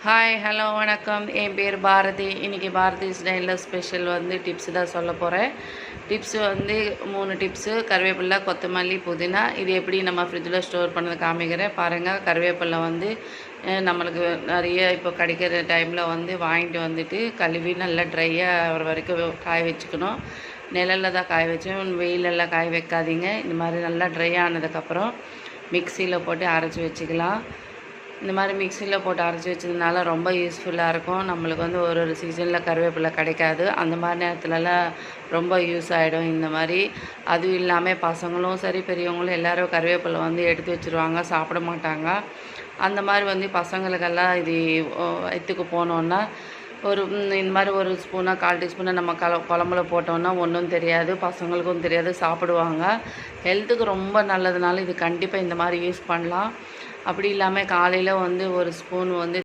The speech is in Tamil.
ஹாய் ஹலோ வணக்கம். என் பேர் பாரதி. இன்றைக்கி பாரதி ஸ்டைலில் ஸ்பெஷல் டிப்ஸ் தான் சொல்ல போகிறேன். Tips 3 tips. கருவேப்பிலை, கொத்தமல்லி, புதினா. இது எப்படி நம்ம ஃப்ரிட்ஜில் ஸ்டோர் பண்ணது காமிக்கிறேன் பாருங்கள். கருவேப்பிலை நம்மளுக்கு நிறைய இப்போ கிடைக்கிற டைமில் வாங்கிட்டு வந்துட்டு கழுவி நல்லா ட்ரையாக ஆகிற வரைக்கும் காய வச்சுக்கணும். நிழலில் தான் காய வச்சோம், வெயிலெல்லாம் காய வைக்காதீங்க. இந்த மாதிரி நல்லா ட்ரை ஆனதுக்கப்புறம் மிக்சியில் போட்டு அரைச்சி வச்சுக்கலாம். இந்த மாதிரி மிக்சியில் போட்டு அரைச்சி வச்சதுனால ரொம்ப யூஸ்ஃபுல்லாக இருக்கும். நம்மளுக்கு ஒரு சீசனில் கருவேப்பிலை கிடைக்காது. அந்த மாதிரி நேரத்துலலாம் ரொம்ப யூஸ் ஆகிடும் இந்த மாதிரி. அதுவும் இல்லாமல் பசங்களும் சரி பெரியவங்களும் எல்லோரும் கருவேப்பிலை எடுத்து வச்சுருவாங்க, சாப்பிட மாட்டாங்க. அந்த மாதிரி பசங்களுக்கெல்லாம் இது வயிற்றுக்கு போனோன்னா இந்த மாதிரி ஒரு ஸ்பூனாக 1/4 டீஸ்பூனை நம்ம குழம்புல போட்டோன்னா ஒன்றும் தெரியாது, பசங்களுக்கும் தெரியாது, சாப்பிடுவாங்க. ஹெல்த்துக்கு ரொம்ப நல்லதுனால இது கண்டிப்பாக இந்த மாதிரி யூஸ் பண்ணலாம். அப்படி இல்லாமல் காலையில் ஒரு ஸ்பூன்